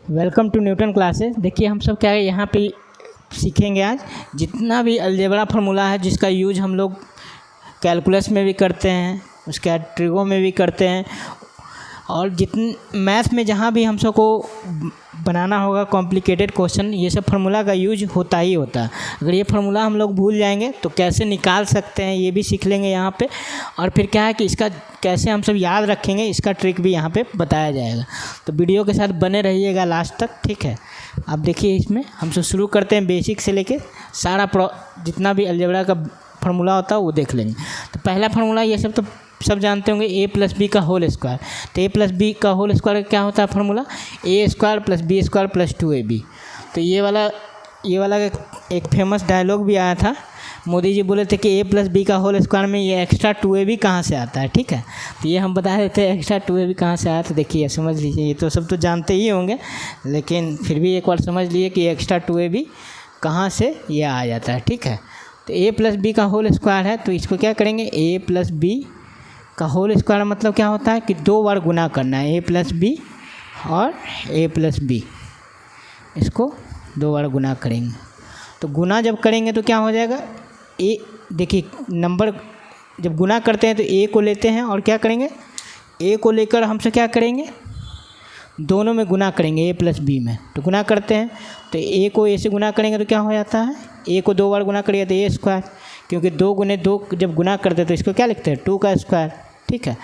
Welcome to Newton classes. देखिए हम सब क्या है यहाँ पे सीखेंगे आज जितना भी अलजेब्रा फार्मूला है जिसका यूज हम लोग कैलकुलस में भी करते हैं, उसके बाद ट्रिगो में भी करते हैं, और जितने मैथ में जहाँ भी हम सबको बनाना होगा कॉम्प्लिकेटेड क्वेश्चन, ये सब फार्मूला का यूज होता ही होता है। अगर ये फार्मूला हम लोग भूल जाएंगे तो कैसे निकाल सकते हैं ये भी सीख लेंगे यहाँ पे, और फिर क्या है कि इसका कैसे हम सब याद रखेंगे इसका ट्रिक भी यहाँ पे बताया जाएगा। तो वीडियो के साथ बने रहिएगा लास्ट तक, ठीक है। अब देखिए इसमें हम सब शुरू करते हैं बेसिक से लेके सारा जितना भी अलजेब्रा का फार्मूला होता है वो देख लेंगे। तो पहला फार्मूला ये सब तो सब जानते होंगे, ए प्लस बी का होल स्क्वायर। तो ए प्लस बी का होल स्क्वायर क्या होता है formula, A square plus B square plus 2ab। तो ये वाला एक फेमस डायलॉग भी आया था, मोदी जी बोले थे कि ए प्लस बी का होल स्क्वायर में ये एक्स्ट्रा 2ab कहाँ से आता है, ठीक है। तो ये हम बता देते हैं एक्स्ट्रा 2ab कहाँ से आया। तो देखिए समझ लीजिए, ये तो सब तो जानते ही होंगे लेकिन फिर भी एक बार समझ लीजिए कि एक्स्ट्रा 2ab कहाँ से ये आ जाता है, ठीक है। तो ए प्लस बी का होल स्क्वायर है तो इसको क्या करेंगे, ए प्लस बी का होल स्क्वायर मतलब क्या होता है कि 2 बार गुना करना है, ए प्लस बी और ए प्लस बी, इसको 2 बार गुना करेंगे। तो गुना जब करेंगे तो क्या हो जाएगा, ए देखिए नंबर जब गुना करते हैं तो ए को लेते हैं और क्या करेंगे, ए को लेकर हमसे क्या करेंगे, दोनों में गुना करेंगे, ए प्लस बी में। तो गुना करते हैं तो ए को ए से गुना करेंगे तो क्या हो जाता है, ए को 2 बार गुना करिए तो ए स्क्वायर, क्योंकि 2 गुने 2 जब गुना करते हैं तो इसको क्या लिखते हैं 2 का स्क्वायर, ठीक है।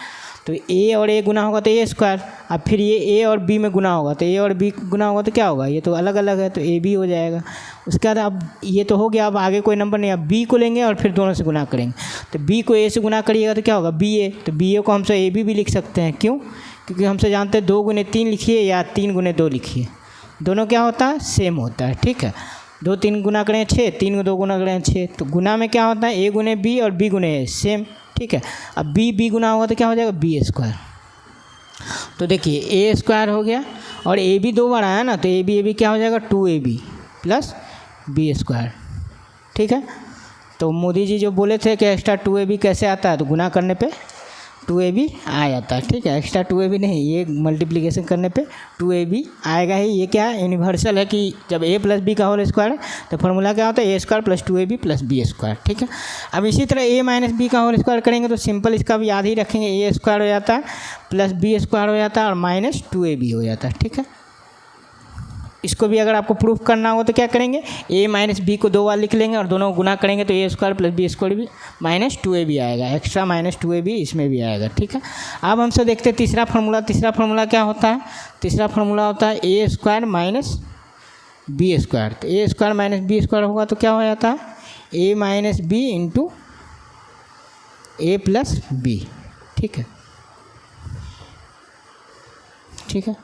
तो ए और ए गुना होगा तो ए स्क्वायर, अब फिर ये ए और बी में गुना होगा तो ए और बी गुना होगा तो क्या होगा, ये तो अलग अलग है तो ए बी हो जाएगा। उसके बाद अब ये तो हो गया, अब आगे कोई नंबर नहीं, अब बी को लेंगे और फिर दोनों से गुना करेंगे। तो बी को ए से गुना करिएगा तो क्या होगा बी ए, तो बी ए को हमसे ए बी भी लिख सकते हैं, क्यों, क्योंकि हमसे जानते हैं 2 गुने 3 लिखिए या 3 गुने 2 लिखिए, दोनों क्या होता है सेम होता है, ठीक है। 2 3 गुना करें 6, 3 2 गुना करें 6, तो गुना में क्या होता है ए गुने बी और बी गुने ए सेम, ठीक है। अब बी गुना होगा तो क्या हो जाएगा बी स्क्वायर। तो देखिए ए स्क्वायर हो गया और ए बी 2 बार आया ना, तो ए बी क्या हो जाएगा 2ab प्लस बी स्क्वायर, ठीक है। तो मोदी जी जो बोले थे कि एक्स्ट्रा 2ab कैसे आता है, तो गुना करने पे 2ab आ जाता है, ठीक है। एक्स्ट्रा 2ab नहीं, ये मल्टीप्लिकेशन करने पे 2ab आएगा ही। ये क्या है यूनिवर्सल है कि जब a प्लस बी का होल स्क्वायर है तो फार्मूला क्या होता है A square plus 2ab plus B square, ठीक है। अब इसी तरह a माइनस बी का होल स्क्वायर करेंगे तो सिंपल इसका भी याद ही रखेंगे, ए स्क्वायर हो जाता है प्लस बी स्क्वायर हो जाता है और माइनस 2ab हो जाता है, ठीक है। इसको भी अगर आपको प्रूफ करना हो तो क्या करेंगे, a माइनस बी को 2 बार लिख लेंगे और दोनों गुना करेंगे तो ए स्क्वायर प्लस बी स्क्वायर भी माइनस 2ab आएगा, एक्स्ट्रा माइनस 2ab इसमें भी आएगा, ठीक है। अब हमसे देखते हैं तीसरा फार्मूला। तीसरा फार्मूला क्या होता है, तीसरा फार्मूला होता है A square minus B square. तो ए स्क्वायर माइनस बी स्क्वायर होगा तो क्या हो जाता है A minus B into A plus B, ठीक है, ठीक है।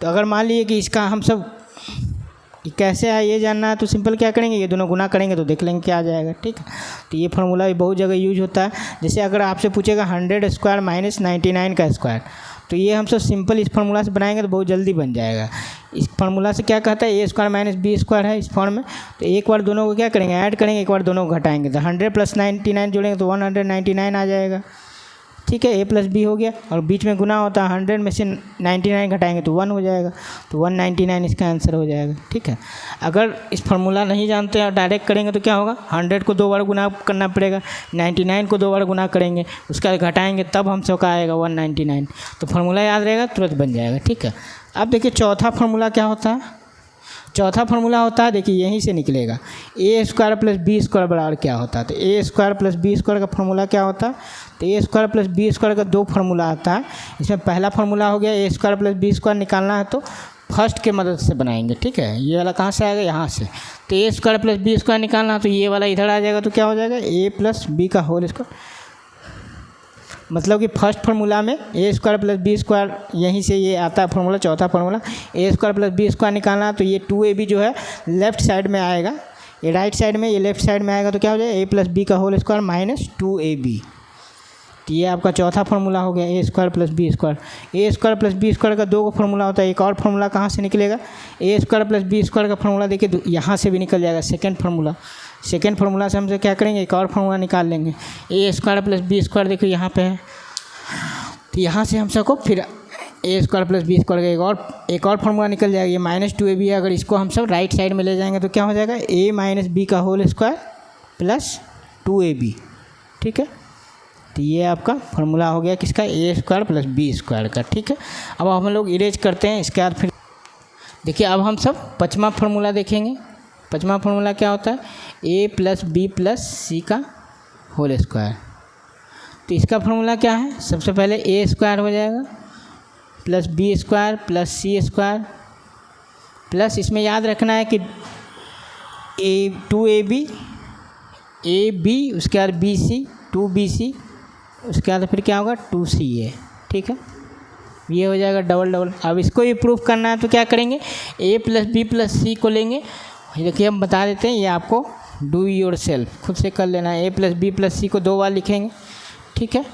तो अगर मान लीजिए कि इसका हम सब कैसे है ये जानना है तो सिंपल क्या करेंगे, ये दोनों गुना करेंगे तो देख लेंगे क्या आ जाएगा, ठीक है। तो ये फार्मूला भी बहुत जगह यूज होता है। जैसे अगर आपसे पूछेगा 100 स्क्वायर माइनस 99 का स्क्वायर, तो ये हम सब सिंपल इस फार्मूला से बनाएंगे तो बहुत जल्दी बन जाएगा। इस फार्मूला से क्या कहता है A square minus B square है इस फॉर्म में, तो एक बार दोनों को क्या करेंगे ऐड करेंगे, एक बार दोनों को घटाएंगे तो 100 प्लस 99 जोड़ेंगे तो 199 आ जाएगा, ठीक है। ए प्लस बी हो गया और बीच में गुना होता है, 100 में से 99 घटाएंगे तो 1 हो जाएगा, तो 199 इसका आंसर हो जाएगा, ठीक है। अगर इस फार्मूला नहीं जानते हैं और डायरेक्ट करेंगे तो क्या होगा, 100 को 2 बार गुना करना पड़ेगा, 99 को 2 बार गुना करेंगे, उसका घटाएंगे तब हम सबका आएगा 199। तो फार्मूला याद रहेगा तुरंत बन जाएगा, ठीक है। अब देखिए चौथा फार्मूला क्या होता है, चौथा फार्मूला होता है देखिए यहीं से निकलेगा, ए स्क्वायर प्लस बी स्क्वायर बराबर क्या होता है। तो ए स्क्वायर प्लस बी स्क्वायर का फार्मूला क्या होता है, तो ए स्क्वायर प्लस बी स्क्वायर का 2 फार्मूला आता है। इसमें पहला फार्मूला हो गया ए स्क्वायर प्लस बी स्क्वायर निकालना है तो फर्स्ट के मदद से बनाएंगे, ठीक है। ये वाला कहाँ से आएगा, यहाँ से। तो ए स्क्वायर प्लस बी स्क्वायर निकालना है तो ये वाला इधर आ जाएगा तो क्या हो जाएगा ए प्लस बी का होल स्क्वायर, मतलब कि फर्स्ट फार्मूला में ए स्क्वायर प्लस बी स्क्वायर यहीं से ये आता है फार्मूला। चौथा formula A square plus B square निकालना तो ये 2ab जो है लेफ्ट साइड में आएगा, ये राइट साइड में, ये लेफ्ट साइड में आएगा तो क्या हो जाएगा ए प्लस बी का होल स्क्वायर माइनस 2ab। तो ये आपका चौथा फार्मूला हो गया ए स्क्वायर प्लस बी स्क्वायर। ए स्क्वायर प्लस बी स्क्वायर का 2 फार्मूला होता है, एक और फार्मूला कहाँ से निकलेगा, ए स्क्वायर प्लस बी स्क्वायर का फार्मूला देखिए यहाँ से भी निकल जाएगा, सेकेंड फार्मूला। सेकेंड फार्मूला से हमसे क्या करेंगे एक और फार्मूला निकाल लेंगे, ए स्क्वायर प्लस बी स्क्वायर देखिए यहाँ पे है, तो यहाँ से हम सबको फिर ए स्क्वायर प्लस बी स्क्वायर का एक और फार्मूला निकल जाएगा। ये -2ab है, अगर इसको हम सब राइट साइड में ले जाएंगे तो क्या हो जाएगा, a माइनस बी का होल स्क्वायर प्लस 2ab। ठीक है, तो ये आपका फार्मूला हो गया किसका, ए स्क्वायर प्लस बी स्क्वायर का। ठीक है, अब हम लोग इरेज करते हैं इसके बाद फिर देखिए अब हम सब पाँचवा फार्मूला देखेंगे। पाँचवा फार्मूला क्या होता है, ए प्लस बी प्लस सी का होल स्क्वायर। तो इसका फार्मूला क्या है, सबसे पहले ए स्क्वायर हो जाएगा plus B square plus C square plus, इसमें याद रखना है कि ए बी उसके बाद बी सी 2bc उसके बाद फिर क्या होगा 2ca। ठीक है, ये हो जाएगा डबल। अब इसको भी प्रूफ करना है तो क्या करेंगे, a प्लस बी प्लस सी को लेंगे। देखिए हम बता देते हैं, ये आपको डू योर सेल्फ खुद से कर लेना है। a प्लस बी प्लस सी को 2 बार लिखेंगे। ठीक है,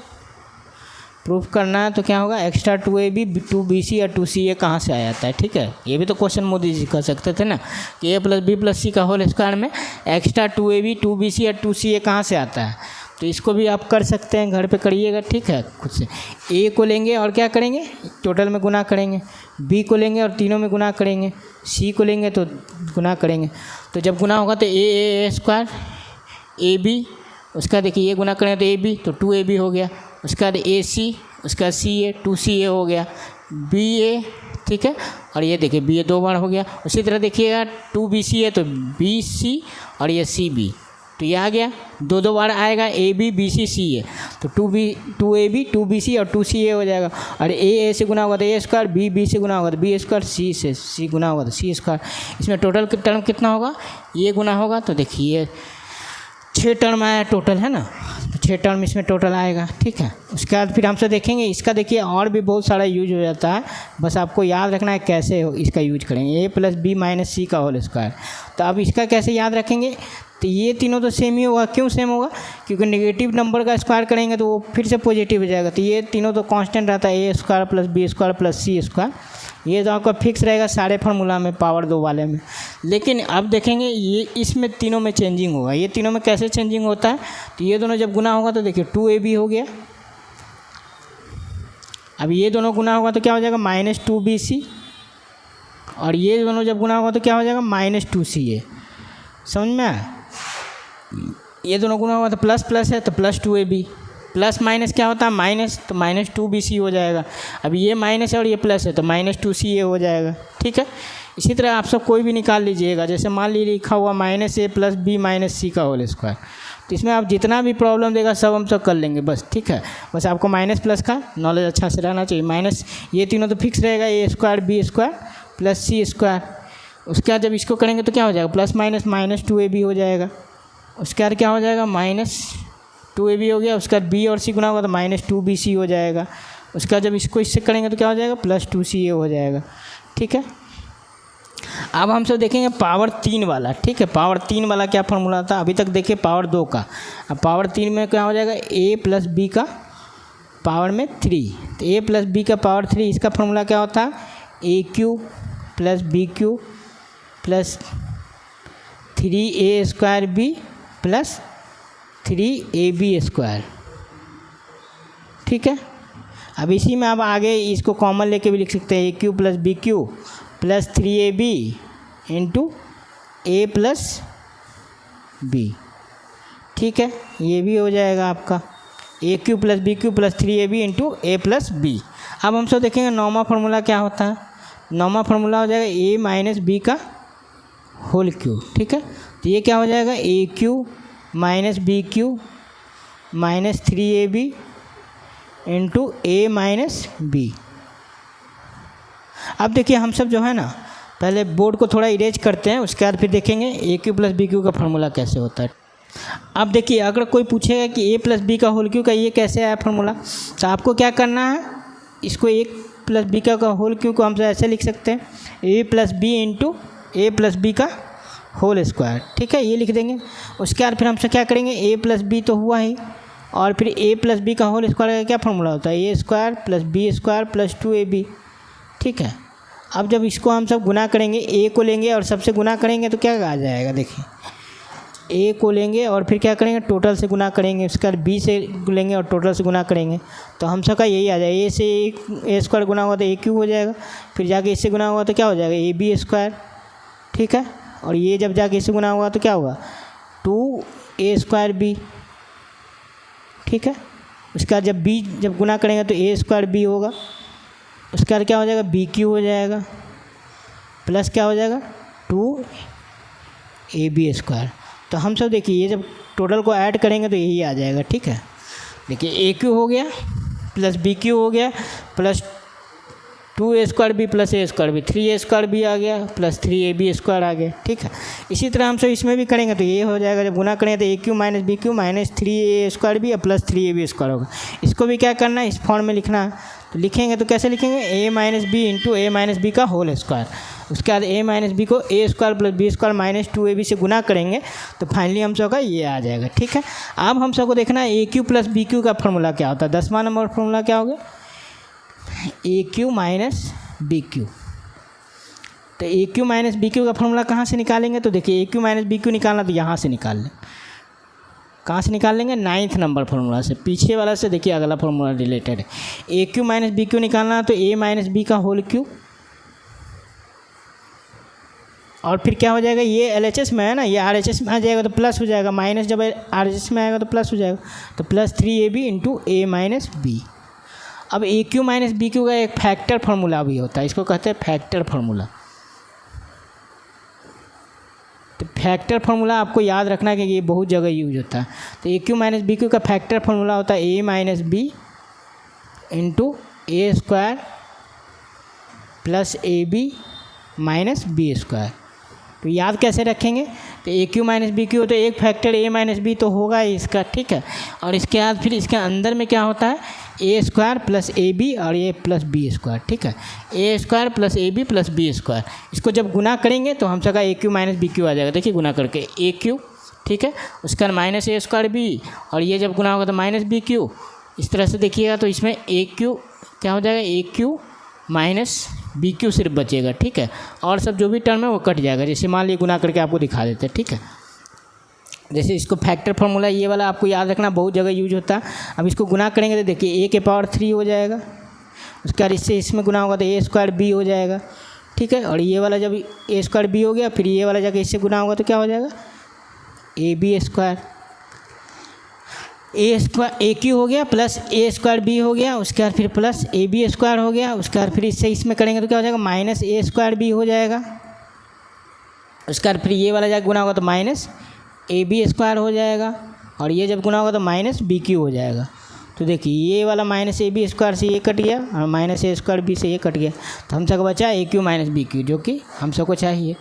प्रूफ करना है तो क्या होगा, एक्स्ट्रा 2ab 2bc या 2ca कहाँ से आ जाता है। ठीक है, ये भी तो क्वेश्चन मोदी जी कर सकते थे ना कि a प्लस बी प्लस सी का होल स्क्वायर में एक्स्ट्रा 2ab 2bc या 2ca कहाँ से आता है। तो इसको भी आप कर सकते हैं, घर पे करिएगा। ठीक है, खुद से ए को लेंगे और क्या करेंगे, टोटल में गुना करेंगे, बी को लेंगे और तीनों में गुना करेंगे, सी को लेंगे तो गुना करेंगे। तो जब गुना होगा तो ए स्क्वायर ए बी, उसका देखिए ये गुना करेंगे तो ए बी तो 2ab हो गया, उसका बाद ए सी, उसका सी ए 2ca हो गया, बी ए। ठीक है, और ये देखिए बी ए 2 बार हो गया। उसी तरह देखिएगा 2bc है तो बी सी और ये सी बी, तो ये आ गया 2 बार आएगा ए बी बी सी सी ए, तो 2ab 2bc और 2ca हो जाएगा। और ए से गुना होगा तो ए स्क्वायर, बी से गुना होगा तो बी स्क्वायर, सी से सी गुना होगा तो सी स्क्वायर। इसमें टोटल टर्म कितना होगा, ये गुना होगा तो देखिए 6 टर्म आया टोटल, है ना, तो 6 टर्म इसमें टोटल आएगा। ठीक है, उसके बाद फिर हमसे देखेंगे इसका, देखिए और भी बहुत सारा यूज हो जाता है, बस आपको याद रखना है कैसे इसका यूज करेंगे। ए प्लस बी माइनस सी का होल स्क्वायर, तो अब इसका कैसे याद रखेंगे, तो ये तीनों तो सेम ही होगा। क्यों सेम होगा, क्योंकि नेगेटिव नंबर का स्क्वायर करेंगे तो वो फिर से पॉजिटिव हो जाएगा। तो ये तीनों तो कांस्टेंट रहता है, A square plus B square plus C square, ये तो आपका फिक्स रहेगा सारे फार्मूला में, पावर 2 वाले में। लेकिन अब देखेंगे ये इसमें तीनों में चेंजिंग होगा। ये तीनों में कैसे चेंजिंग होता है, तो ये दोनों जब गुना होगा तो देखिए 2ab हो गया। अब ये दोनों गुना होगा तो क्या हो जाएगा -2bc, और ये दोनों जब गुना होगा तो क्या हो जाएगा -2ca। समझ में आया, ये दोनों गुना होगा तो प्लस प्लस है तो प्लस 2ab, प्लस माइनस क्या होता है माइनस, तो -2bc हो जाएगा। अब ये माइनस है और ये प्लस है तो -2ca हो जाएगा। ठीक है, इसी तरह आप सब कोई भी निकाल लीजिएगा। जैसे मान लीजिए लिखा हुआ -a प्लस बी माइनस सी का होल स्क्वायर, तो इसमें आप जितना भी प्रॉब्लम देगा सब हम सब कर लेंगे बस। ठीक है, बस आपको माइनस प्लस का नॉलेज अच्छा से रहना चाहिए। माइनस ये तीनों तो फिक्स रहेगा, ए square B square plus C square. उसके बाद जब इसको करेंगे तो क्या हो जाएगा, प्लस माइनस -2ab हो जाएगा। उसके बाद क्या हो जाएगा -2ab हो गया। उसके बाद बी और सी गुना होगा तो -2bc हो जाएगा। उसके बाद जब इसको इससे करेंगे तो क्या हो जाएगा, +2ca हो जाएगा। ठीक है, अब हम सब देखेंगे पावर 3 वाला। ठीक है, पावर 3 वाला क्या फार्मूला था, अभी तक देखिए पावर 2 का। अब पावर 3 में क्या हो जाएगा, a प्लस बी का पावर में 3, तो a प्लस बी का पावर 3, इसका फार्मूला क्या होता है, a³ plus b³ plus 3a square B plus 3ab square. ठीक है, अब इसी में आप आगे इसको कॉमन लेके भी लिख सकते हैं, a³ plus b³ plus 3ab into a plus B. ठीक है, ये भी हो जाएगा आपका a³ plus b³ plus 3ab into a plus B. अब हम सब देखेंगे नौवां फार्मूला क्या होता है। नौवां फार्मूला हो जाएगा a माइनस बी का होल क्यूब। ठीक है, तो ये क्या हो जाएगा, a³ minus b³ minus 3ab into a minus B. अब देखिए हम सब जो है ना, पहले बोर्ड को थोड़ा इरेज करते हैं, उसके बाद फिर देखेंगे a³ प्लस b³ का फार्मूला कैसे होता है। अब देखिए अगर कोई पूछेगा कि a प्लस बी का होल क्यूब का ये कैसे आया फार्मूला, तो आपको क्या करना है, इसको a प्लस बी का होल क्यूब को हम ऐसे लिख सकते हैं, a plus B into a plus B का होल स्क्वायर। ठीक है, ये लिख देंगे। उसके बाद फिर हमसे क्या करेंगे, a प्लस बी तो हुआ ही, और फिर a प्लस बी का होल स्क्वायर का क्या फार्मूला होता है, a square plus B square plus 2ab। ठीक है, अब जब इसको हम सब गुना करेंगे, a को लेंगे और सबसे गुना करेंगे तो क्या आ जाएगा, देखिए ए को लेंगे और फिर क्या करेंगे, टोटल से गुना करेंगे, उसके बाद बी से लेंगे और टोटल से गुना करेंगे, तो हम सबका यही आ जाएगा। ए से ए स्क्वायर गुना हुआ तो ए क्यू हो जाएगा, फिर जाके इससे गुना हुआ तो क्या हो जाएगा, ए बी स्क्वायर, ठीक है। और ये जब जाके इससे गुना हुआ तो क्या होगा, 2a स्क्वायर बी, ठीक है। उसके बाद जब गुना करेंगे तो ए स्क्वायर बी होगा, उसके बाद क्या हो जाएगा, बी क्यू हो जाएगा, प्लस क्या हो जाएगा, 2ab स्क्वायर। तो हम सब देखिए ये जब टोटल को ऐड करेंगे तो यही आ जाएगा, ठीक है। देखिए ए क्यू हो गया प्लस बी क्यू हो गया plus 2a square B plus A square B, 3a square B आ गया प्लस 3ab स्क्वायर आ गया, ठीक है। इसी तरह हम सब इसमें भी करेंगे तो ये हो जाएगा, जब गुना करेंगे तो A cube minus B cube minus 3a square B plus 3ab square होगा। इसको भी क्या करना है, इस फॉर्म में लिखना है। तो लिखेंगे तो कैसे लिखेंगे, a minus B into A minus B का होल स्क्वायर। उसके बाद a माइनस बी को a square plus B square minus 2ab से गुना करेंगे तो फाइनली हम सबका ये आ जाएगा, ठीक है। अब हम सबको देखना है A cube plus B cube का फॉर्मूला क्या होता है। 10वां नंबर फॉर्मूला क्या होगा, ए क्यू माइनस बी क्यू। तो A cube minus B cube का फॉर्मूला कहाँ से निकालेंगे, तो देखिए A cube minus B Q निकालना तो यहाँ से निकाल लें। कहाँ से निकाल लेंगे, 9th नंबर फॉर्मूला से, पीछे वाला से देखिए अगला फॉर्मूला रिलेटेड है। A cube minus B Q निकालना है तो ए माइनस बी का होल क्यू, और फिर क्या हो जाएगा, ये LHS में है ना, ये RHS में आ जाएगा तो प्लस हो जाएगा, माइनस जब RHS में आएगा तो प्लस हो जाएगा, तो plus 3ab into A minus B. अब ए क्यू माइनस बी क्यू का एक फैक्टर फार्मूला भी होता है, इसको कहते हैं फैक्टर फार्मूला। तो फैक्टर फार्मूला आपको याद रखना है कि ये बहुत जगह यूज होता है। तो A cube minus B cube का फैक्टर फार्मूला होता है A minus B into A square plus A B minus B square. तो याद कैसे रखेंगे, तो A cube minus B cube तो एक फैक्टर ए माइनस बी तो होगा ही इसका, ठीक है। और इसके बाद फिर इसके अंदर में क्या होता है, A square plus A B और ए प्लस बी स्क्वायर, ठीक है। A square plus A B plus B square, इसको जब गुना करेंगे तो हम सबका A cube minus B cube आ जाएगा। देखिए गुना करके ए क्यू, ठीक है, उसका माइनस ए स्क्वायर बी, और ये जब गुना होगा तो माइनस बी क्यू। इस तरह से देखिएगा तो इसमें ए क्यू क्या हो जाएगा, A cube minus B Q सिर्फ बचेगा, ठीक है। और सब जो भी टर्म है वो कट जाएगा। जैसे मान लीजिए गुना करके आपको दिखा देते हैं, ठीक है। जैसे इसको फैक्टर फार्मूला ये वाला आपको याद रखना, बहुत जगह यूज होता है। अब इसको गुना करेंगे तो देखिए ए के पावर 3 हो जाएगा, उसके बाद इससे इसमें गुना होगा तो ए स्क्वायर बी हो जाएगा, ठीक है। और ये वाला जब ए स्क्वायर बी हो गया, फिर ये वाला जाके इससे गुना होगा तो क्या हो जाएगा, A B square. A Q हो गया प्लस ए स्क्वायर बी हो गया, उसके बाद फिर प्लस ए बी स्क्वायर हो गया, उसके बाद फिर इससे इसमें करेंगे तो क्या हो जाएगा, माइनस ए स्क्वायर बी हो जाएगा। उसके बाद फिर ये वाला जाके गुना होगा तो माइनस ए बी स्क्वायर हो जाएगा, और ये जब गुना होगा तो माइनस बी क्यू हो जाएगा। तो देखिए ये वाला माइनस ए बी स्क्वायर से ये कट गया और माइनस ए स्क्वायर बी से ये कट गया, तो हम सबको बचा A cube minus B cube, जो कि हम सबको चाहिए।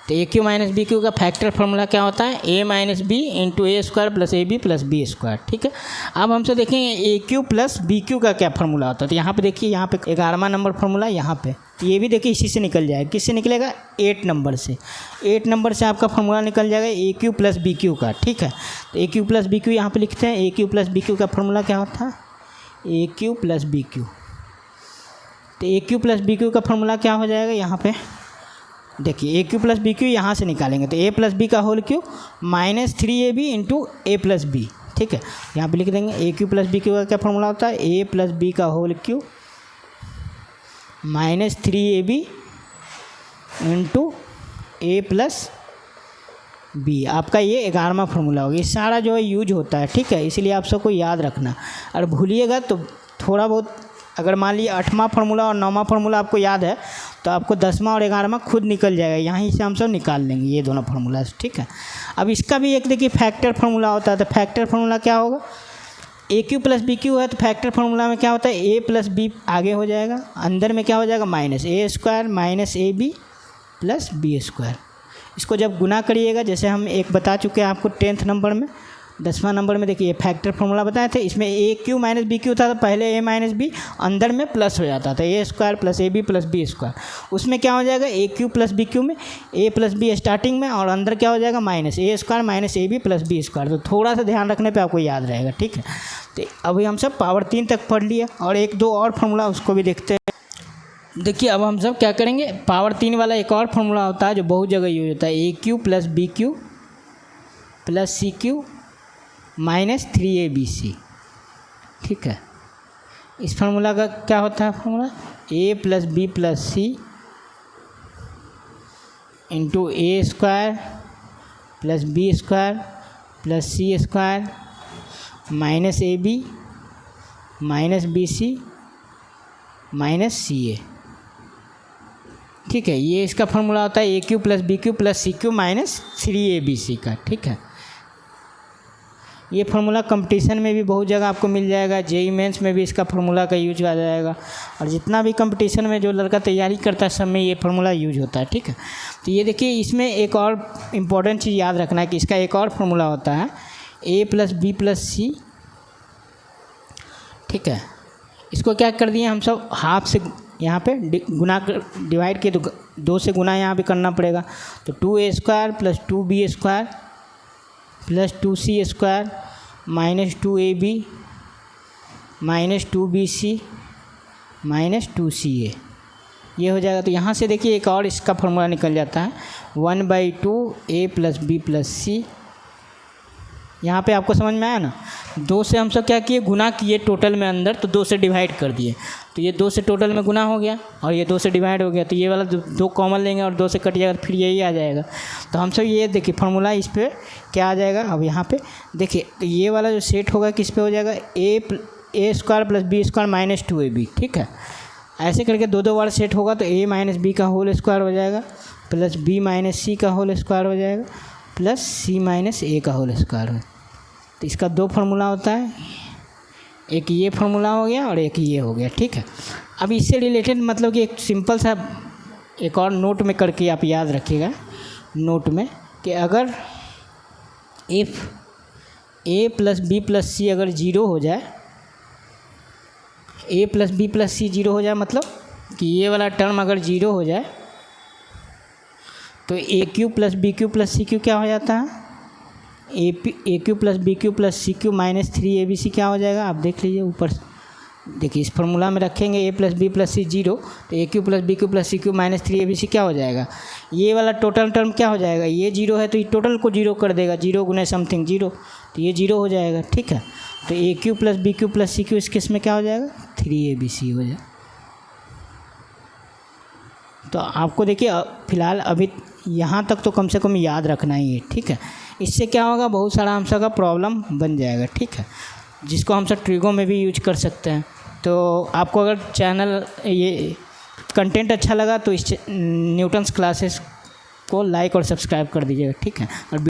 तो A cube minus B cube का फैक्टर फार्मूला क्या होता है, A minus B into A square plus A B plus B square, ठीक है। अब हमसे देखेंगे A cube plus B cube का क्या फार्मूला होता है। तो यहाँ पे देखिए, यहाँ पे 11वां नंबर फार्मूला यहाँ पे, तो ये भी देखिए इसी से निकल जाएगा। किससे निकलेगा, 8 नंबर से। 8 नंबर से आपका फार्मूला निकल जाएगा A cube plus B cube का, ठीक है। तो A cube plus B cube यहाँ पे लिखते हैं। A cube plus B cube का फार्मूला क्या होता है, A cube plus B cube. तो A cube plus B cube का फार्मूला क्या हो जाएगा, यहाँ पे देखिए A cube plus B cube यहाँ से निकालेंगे तो ए प्लस बी का whole cube minus 3ab into A plus B, ठीक है। यहाँ पे लिख देंगे A cube plus B cube का क्या फार्मूला होता है, ए प्लस बी का whole cube minus 3ab into A plus B. आपका ये 11वां फार्मूला होगा। ये सारा जो है यूज होता है, ठीक है, इसलिए आप सबको याद रखना। और भूलिएगा तो थोड़ा बहुत, अगर मान लीजिए 8वां फार्मूला और 9वां फार्मूला आपको याद है तो आपको 10वां और 11वां खुद निकल जाएगा, यहीं से हम सब निकाल लेंगे ये दोनों फार्मूला, ठीक है। अब इसका भी एक देखिए फैक्टर फार्मूला होता है। तो फैक्टर फार्मूला क्या होगा, ए क्यू प्लस बी क्यू है तो फैक्टर फार्मूला में क्या होता है, ए प्लस बी आगे हो जाएगा, अंदर में क्या हो जाएगा, minus A square minus A B plus B square. इसको जब गुना करिएगा, जैसे हम एक बता चुके हैं आपको 10th नंबर में, 10वां नंबर में देखिए फैक्टर फार्मूला बताए थे। इसमें ए क्यू माइनस बी क्यू था तो पहले ए माइनस बी अंदर में प्लस हो जाता था, A square plus A B plus B square. उसमें क्या हो जाएगा, A cube plus B cube में ए प्लस बी स्टार्टिंग में और अंदर क्या हो जाएगा, minus A square minus A B plus B square. तो थोड़ा सा ध्यान रखने पर आपको याद रहेगा, ठीक है। तो अभी हम सब पावर 3 तक पढ़ लिया, और 1-2 और फार्मूला उसको भी देखते हैं। देखिए अब हम सब क्या करेंगे, पावर 3 वाला एक और फार्मूला होता है जो बहुत जगह यूज होता है, A cube plus B cube plus C cube minus 3ABC, ठीक है। इस फार्मूला का क्या होता है formula, A plus B plus C into A square plus B square plus C square minus A B minus B C minus C A, ठीक है। ये इसका फार्मूला होता है A cube plus B cube plus C cube minus 3ABC का, ठीक है। ये फार्मूला कंपटीशन में भी बहुत जगह आपको मिल जाएगा, जेईई मेंस में भी इसका फार्मूला का यूज आ जाएगा, और जितना भी कंपटीशन में जो लड़का तैयारी करता है सब में ये फार्मूला यूज होता है, ठीक है। तो ये देखिए, इसमें एक और इम्पॉर्टेंट चीज़ याद रखना है कि इसका एक और फार्मूला होता है ए प्लस बी प्लस सी, ठीक है। इसको क्या कर दिए हम सब, हाफ से यहाँ पे गुना डिवाइड किए, तो 2 से गुना यहाँ पे करना पड़ेगा। तो 2A square plus 2B square plus 2C square minus 2AB minus 2BC minus 2CA, ये हो जाएगा। तो यहाँ से देखिए एक और इसका फार्मूला निकल जाता है 1/2 A प्लस बी प्लस सी। यहाँ पे आपको समझ में आया ना, 2 से हम सब क्या किए, गुना किए टोटल में अंदर, तो 2 से डिवाइड कर दिए, तो ये 2 से टोटल में गुना हो गया और ये 2 से डिवाइड हो गया, तो ये वाला 2 कॉमन लेंगे और 2 से कट जाएगा, फिर यही आ जाएगा। तो हम सब ये देखिए फार्मूला इस पर क्या आ जाएगा, अब यहाँ पे देखिए, तो ये वाला जो सेट होगा किस पे हो जाएगा, A square plus B square minus 2AB, ठीक है। ऐसे करके 2 बार सेट होगा, तो ए माइनस बी का होल स्क्वायर हो जाएगा प्लस बी माइनस सी का होल स्क्वायर हो जाएगा प्लस सी माइनस ए का होल स्क्वायर हो। तो इसका 2 फार्मूला होता है, एक ये फार्मूला हो गया और एक ये हो गया, ठीक है। अब इससे रिलेटेड मतलब कि एक सिंपल सा एक और नोट में करके आप याद रखिएगा, नोट में, कि अगर if A plus B plus C अगर 0 हो जाए, A plus B plus C 0 हो जाए, मतलब कि ये वाला टर्म अगर 0 हो जाए, तो A cube plus B cube plus C cube क्या हो जाता है, A cube plus B cube plus C cube minus 3ABC क्या हो जाएगा, आप देख लीजिए ऊपर। देखिए इस फार्मूला में रखेंगे A plus B plus C 0, तो A cube plus B cube plus C cube minus 3ABC क्या हो जाएगा, ये वाला टोटल टर्म क्या हो जाएगा, ये 0 है तो ये टोटल को 0 कर देगा, 0 गुने समथिंग 0, तो ये 0 हो जाएगा, ठीक है। तो A cube plus B cube plus C cube इस केस में क्या हो जाएगा, 3ABC हो जाएगा। तो आपको देखिए फ़िलहाल अभी यहाँ तक तो कम से कम याद रखना ही है, ठीक है। इससे क्या होगा, बहुत सारा हम सब का प्रॉब्लम बन जाएगा, ठीक है, जिसको हम सब ट्रिगो में भी यूज कर सकते हैं। तो आपको अगर चैनल ये कंटेंट अच्छा लगा तो इस न्यूटन्स क्लासेस को लाइक और सब्सक्राइब कर दीजिएगा, ठीक है। और